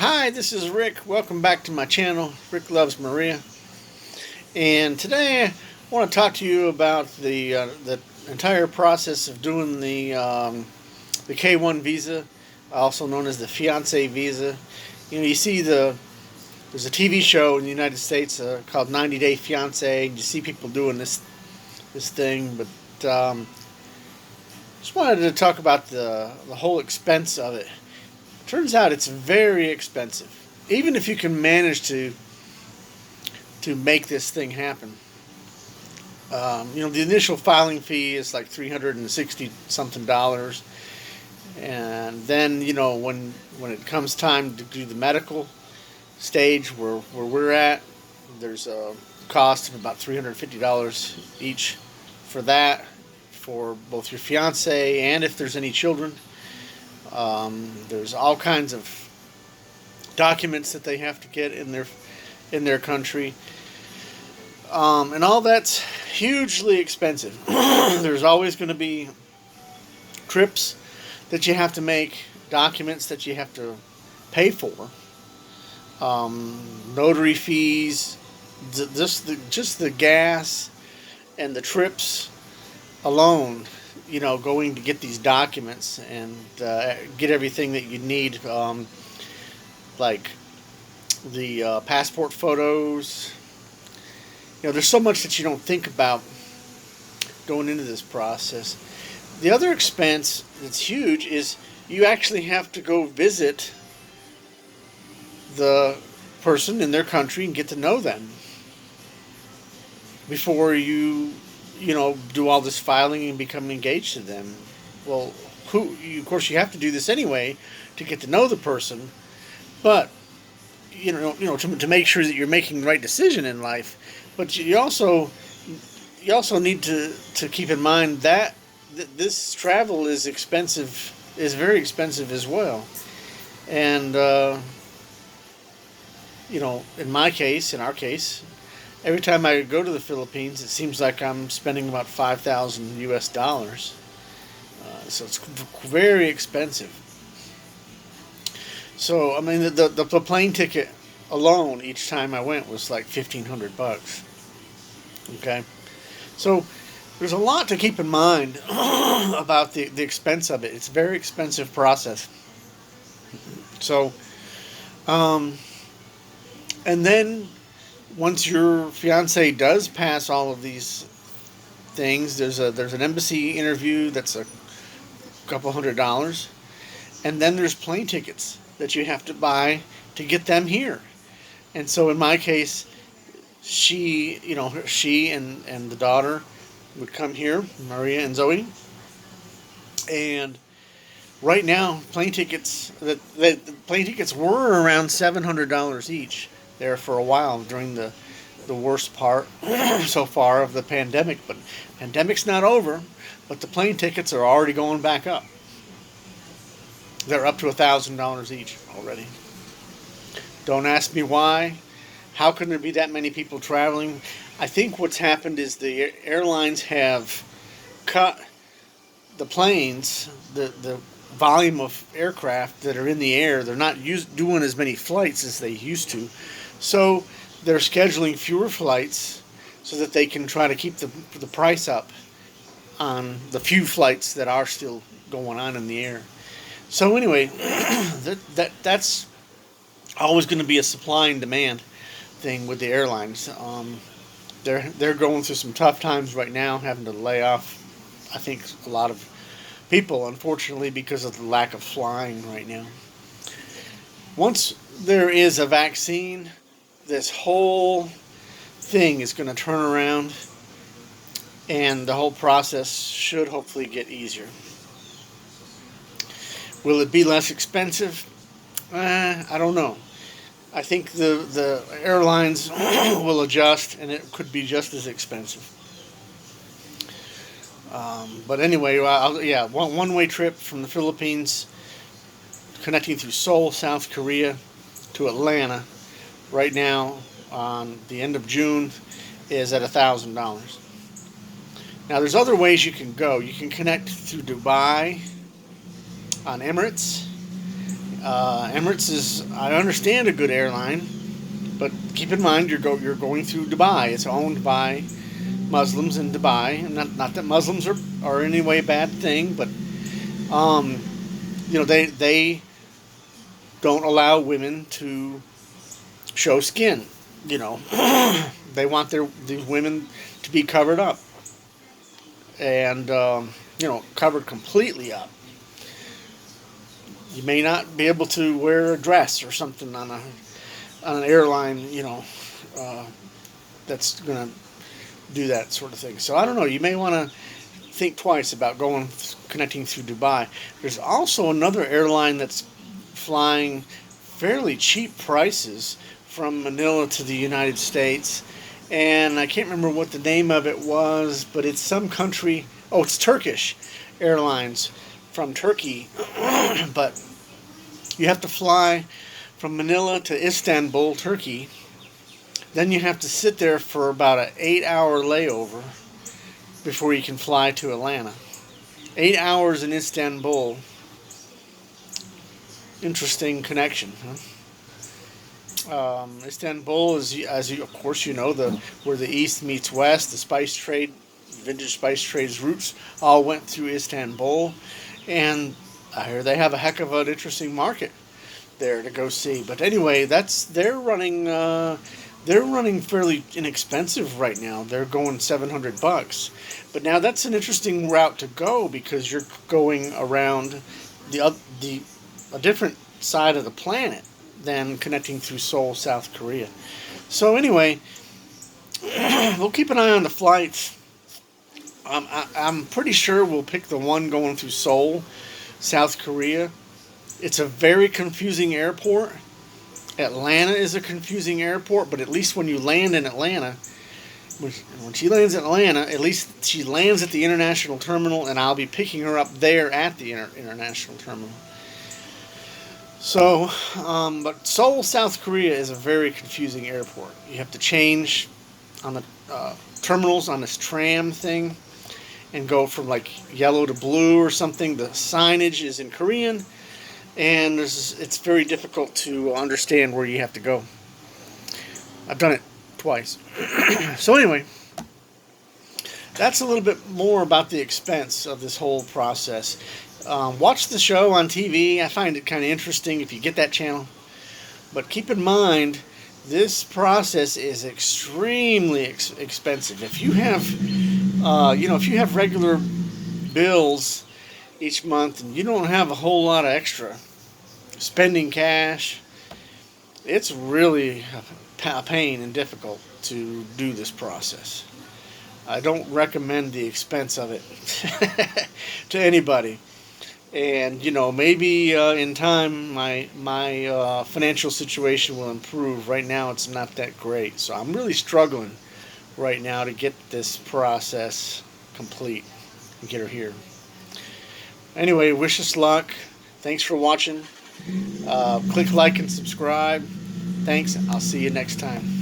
Hi, this is Rick. Welcome back to my channel, Rick Loves Maria. And today I want to talk to you about the entire process of doing the K1 visa, also known as the Fiance Visa. You see there's a TV show in the United States called 90 Day Fiance, and you see people doing this thing. But just wanted to talk about the whole expense of it. Turns out it's very expensive, even if you can manage to make this thing happen. The initial filing fee is like $360 something dollars, and then when it comes time to do the medical stage where we're at, there's a cost of about $350 each for that, for both your fiance and if there's any children. There's all kinds of documents that they have to get in their country, and all that's hugely expensive. There's always going to be trips that you have to make, documents that you have to pay for, notary fees, just the gas and the trips alone, going to get these documents and get everything that you need, like the passport photos. There's so much that you don't think about going into this process. The other expense that's huge is you actually have to go visit the person in their country and get to know them before you do all this filing and become engaged to them. Well, of course, you have to do this anyway to get to know the person, but to make sure that you're making the right decision in life. But you also need to keep in mind that this travel is expensive, is very expensive as well. And in our case, every time I go to the Philippines, it seems like I'm spending about 5,000 US dollars. So it's very expensive. So I mean, the plane ticket alone each time I went was like $1,500. Okay, so there's a lot to keep in mind about the expense of it. It's a very expensive process. So, and then once your fiance does pass all of these things, there's an embassy interview that's a couple $100, and then there's plane tickets that you have to buy to get them here. And so in my case, she and the daughter would come here, Maria and Zoe, and right now the plane tickets were around $700 each there for a while during the worst part so far of the pandemic. But pandemic's not over, but the plane tickets are already going back up. They're up to $1,000 each already. Don't ask me why. How can there be that many people traveling? I think what's happened is the airlines have cut the planes, the volume of aircraft that are in the air. They're not doing as many flights as they used to. So they're scheduling fewer flights so that they can try to keep the price up on the few flights that are still going on in the air. So anyway, that's always going to be a supply and demand thing with the airlines. They're going through some tough times right now, having to lay off, I think, a lot of people, unfortunately, because of the lack of flying right now. Once there is a vaccine, this whole thing is going to turn around, and the whole process should hopefully get easier. Will it be less expensive? I don't know. I think the airlines will adjust, and it could be just as expensive. But anyway, one-way trip from the Philippines, connecting through Seoul, South Korea, to Atlanta, right now on the end of June, is at $1,000. Now, there's other ways you can go. You can connect through Dubai on Emirates, Emirates is, I understand, a good airline, but keep in mind you're going through Dubai. It's owned by Muslims in Dubai, and not that Muslims are in any way a bad thing, but um, they don't allow women to show skin. You know, they want these women to be covered up and covered completely up. You may not be able to wear a dress or something on an airline. Uh, that's gonna do that sort of thing. So I don't know. You may want to think twice about connecting through Dubai. There's also another airline that's flying fairly cheap prices from Manila to the United States, and I can't remember what the name of it was, but it's some country. Oh, it's Turkish Airlines from Turkey, but you have to fly from Manila to Istanbul, Turkey. Then you have to sit there for about an 8-hour layover before you can fly to Atlanta. 8 hours in Istanbul. Interesting connection, huh? Istanbul is, as you, of course, where the East meets West. The spice trade, vintage spice trade's roots all went through Istanbul, and I hear they have a heck of an interesting market there to go see. But anyway, they're running fairly inexpensive right now. They're going $700, but now that's an interesting route to go because you're going around a different side of the planet than connecting through Seoul, South Korea. So anyway, we'll keep an eye on the flights. I'm pretty sure we'll pick the one going through Seoul, South Korea. It's a very confusing airport. Atlanta is a confusing airport, but at least when you land in Atlanta, when she lands in Atlanta, at least she lands at the international terminal, and I'll be picking her up there at the international terminal. So, but Seoul, South Korea is a very confusing airport. You have to change on the terminals on this tram thing and go from like yellow to blue or something. The signage is in Korean, and it's very difficult to understand where you have to go. I've done it twice. So anyway, that's a little bit more about the expense of this whole process. Watch the show on TV. I find it kind of interesting if you get that channel. But keep in mind, this process is extremely expensive. If you have, if you have regular bills each month and you don't have a whole lot of extra spending cash, it's really a pain and difficult to do this process. I don't recommend the expense of it to anybody. And maybe in time my financial situation will improve. Right now it's not that great, so I'm really struggling right now to get this process complete and get her here. Anyway, wish us luck. Thanks for watching. Click like and subscribe. Thanks. I'll see you next time.